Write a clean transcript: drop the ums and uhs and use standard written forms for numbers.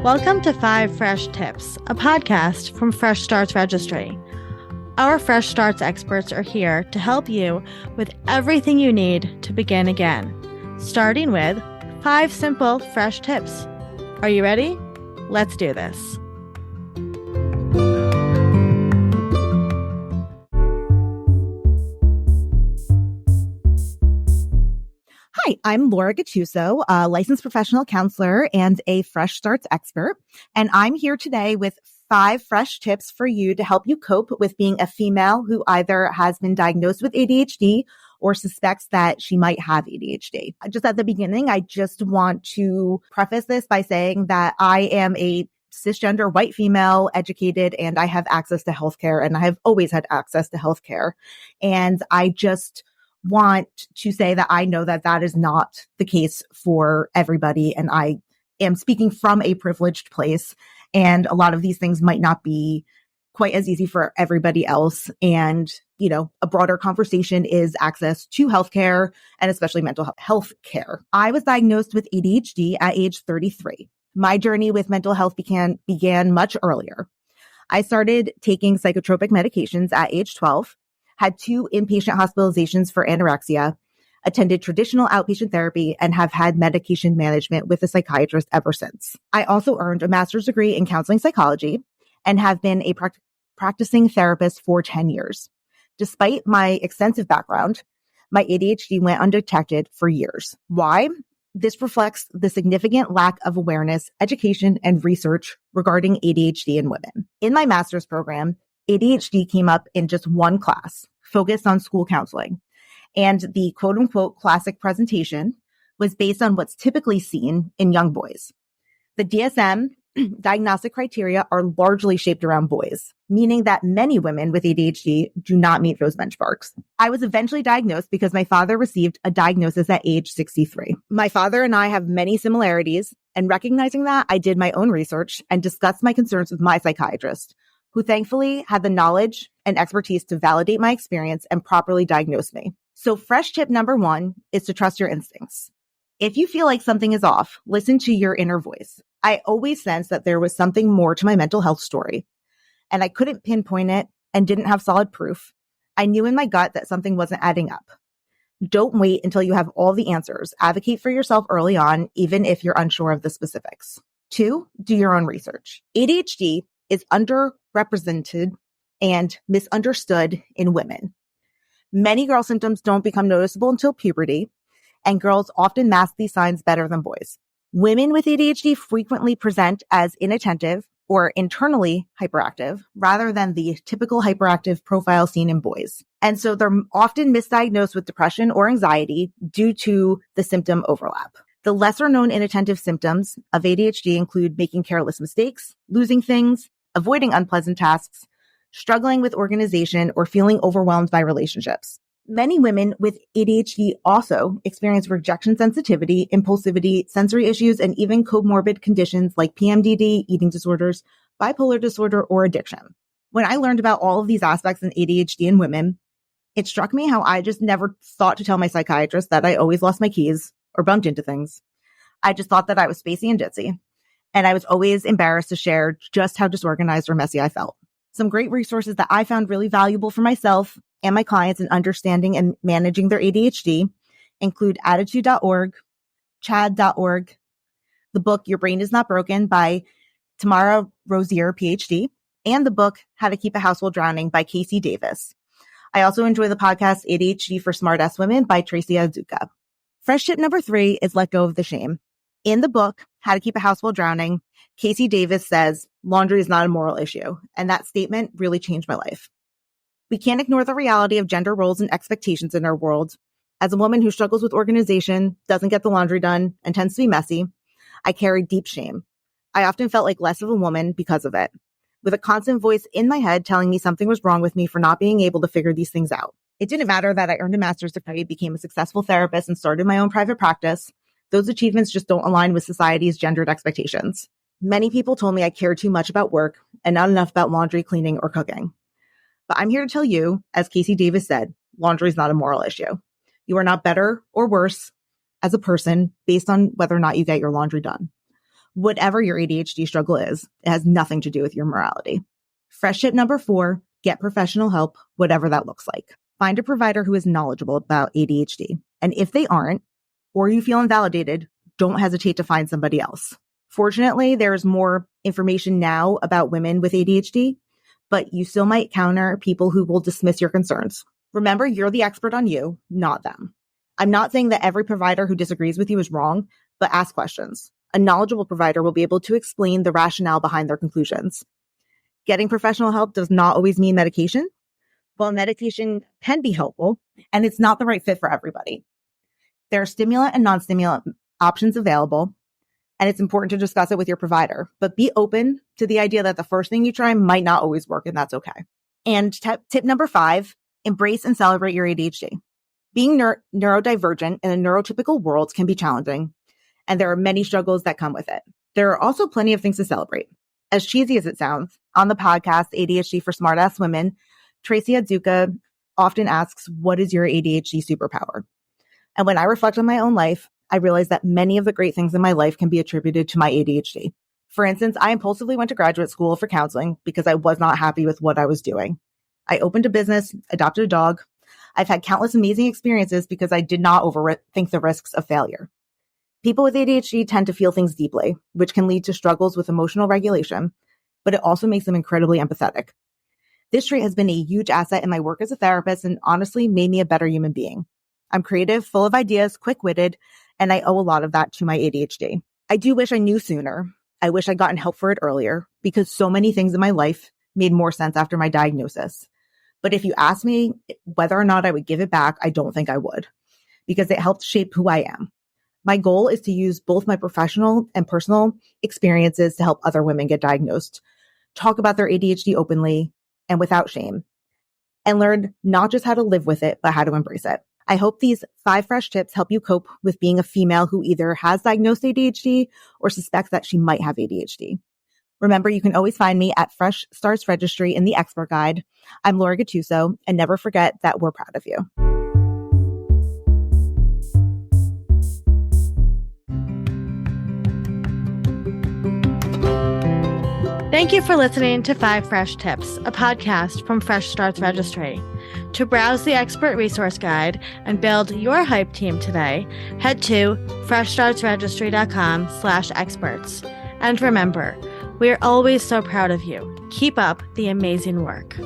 Welcome to 5 Fresh Tips, a podcast from Fresh Starts Registry. Our Fresh Starts experts are here to help you with everything you need to begin again, starting with 5 simple fresh tips. Are you ready? Let's do this. Hi, I'm Laura Gattuso, a licensed professional counselor and a Fresh Starts expert. And I'm here today with 5 fresh tips for you to help you cope with being a female who either has been diagnosed with ADHD or suspects that she might have ADHD. Just at the beginning, I just want to preface this by saying that I am a cisgender white female, educated, and I have access to healthcare, and I have always had access to healthcare. And I just want to say that I know that that is not the case for everybody. And I am speaking from a privileged place. And a lot of these things might not be quite as easy for everybody else. And, you know, a broader conversation is access to healthcare and especially mental health care. I was diagnosed with ADHD at age 33. My journey with mental health began much earlier. I started taking psychotropic medications at age 12. Had 2 inpatient hospitalizations for anorexia, attended traditional outpatient therapy, and have had medication management with a psychiatrist ever since. I also earned a master's degree in counseling psychology and have been a practicing therapist for 10 years. Despite my extensive background, my ADHD went undetected for years. Why? This reflects the significant lack of awareness, education, and research regarding ADHD in women. In my master's program, ADHD came up in just one class, focused on school counseling. And the quote unquote classic presentation was based on what's typically seen in young boys. The DSM diagnostic criteria are largely shaped around boys, meaning that many women with ADHD do not meet those benchmarks. I was eventually diagnosed because my father received a diagnosis at age 63. My father and I have many similarities, and recognizing that, I did my own research and discussed my concerns with my psychiatrist, who thankfully had the knowledge and expertise to validate my experience and properly diagnose me. So fresh tip number 1 is to trust your instincts. If you feel like something is off, listen to your inner voice. I always sensed that there was something more to my mental health story, and I couldn't pinpoint it and didn't have solid proof. I knew in my gut that something wasn't adding up. Don't wait until you have all the answers. Advocate for yourself early on, even if you're unsure of the specifics. 2, do your own research. ADHD is underrepresented and misunderstood in women. Many girl symptoms don't become noticeable until puberty, and girls often mask these signs better than boys. Women with ADHD frequently present as inattentive or internally hyperactive rather than the typical hyperactive profile seen in boys. And so they're often misdiagnosed with depression or anxiety due to the symptom overlap. The lesser known inattentive symptoms of ADHD include making careless mistakes, losing things, avoiding unpleasant tasks, struggling with organization, or feeling overwhelmed by relationships. Many women with ADHD also experience rejection sensitivity, impulsivity, sensory issues, and even comorbid conditions like PMDD, eating disorders, bipolar disorder, or addiction. When I learned about all of these aspects in ADHD in women, it struck me how I just never thought to tell my psychiatrist that I always lost my keys or bumped into things. I just thought that I was spacey and ditzy. And I was always embarrassed to share just how disorganized or messy I felt. Some great resources that I found really valuable for myself and my clients in understanding and managing their ADHD include attitude.org, chad.org, the book Your Brain is Not Broken by Tamara Rosier, PhD, and the book How to Keep a House While Drowning by Casey Davis. I also enjoy the podcast ADHD for Smart-Ass Women by Tracy Azuka. Fresh tip number 3 is let go of the shame. In the book, How to Keep a House While Drowning, Casey Davis says, laundry is not a moral issue. And that statement really changed my life. We can't ignore the reality of gender roles and expectations in our world. As a woman who struggles with organization, doesn't get the laundry done, and tends to be messy, I carry deep shame. I often felt like less of a woman because of it, with a constant voice in my head telling me something was wrong with me for not being able to figure these things out. It didn't matter that I earned a master's degree, became a successful therapist, and started my own private practice. Those achievements just don't align with society's gendered expectations. Many people told me I cared too much about work and not enough about laundry, cleaning, or cooking. But I'm here to tell you, as Casey Davis said, laundry is not a moral issue. You are not better or worse as a person based on whether or not you get your laundry done. Whatever your ADHD struggle is, it has nothing to do with your morality. Fresh tip number 4, get professional help, whatever that looks like. Find a provider who is knowledgeable about ADHD. And if they aren't, or you feel invalidated, don't hesitate to find somebody else. Fortunately, there's more information now about women with ADHD, but you still might encounter people who will dismiss your concerns. Remember, you're the expert on you, not them. I'm not saying that every provider who disagrees with you is wrong, but ask questions. A knowledgeable provider will be able to explain the rationale behind their conclusions. Getting professional help does not always mean medication. While medication can be helpful, and it's not the right fit for everybody. There are stimulant and non-stimulant options available, and it's important to discuss it with your provider. But be open to the idea that the first thing you try might not always work, and that's okay. And tip number 5, embrace and celebrate your ADHD. Being neurodivergent in a neurotypical world can be challenging, and there are many struggles that come with it. There are also plenty of things to celebrate. As cheesy as it sounds, on the podcast ADHD for Smartass Women, Tracy Adzuka often asks, what is your ADHD superpower? And when I reflect on my own life, I realize that many of the great things in my life can be attributed to my ADHD. For instance, I impulsively went to graduate school for counseling because I was not happy with what I was doing. I opened a business, adopted a dog. I've had countless amazing experiences because I did not overthink the risks of failure. People with ADHD tend to feel things deeply, which can lead to struggles with emotional regulation, but it also makes them incredibly empathetic. This trait has been a huge asset in my work as a therapist and honestly made me a better human being. I'm creative, full of ideas, quick-witted, and I owe a lot of that to my ADHD. I do wish I knew sooner. I wish I'd gotten help for it earlier because so many things in my life made more sense after my diagnosis. But if you ask me whether or not I would give it back, I don't think I would because it helped shape who I am. My goal is to use both my professional and personal experiences to help other women get diagnosed, talk about their ADHD openly and without shame, and learn not just how to live with it, but how to embrace it. I hope these 5 fresh tips help you cope with being a female who either has diagnosed ADHD or suspects that she might have ADHD. Remember, you can always find me at Fresh Starts Registry in the Expert Guide. I'm Laura Gattuso, and never forget that we're proud of you. Thank you for listening to 5 Fresh Tips, a podcast from Fresh Starts Registry. To browse the expert resource guide and build your hype team today, head to freshstartsregistry.com/experts. And remember, we are always so proud of you. Keep up the amazing work.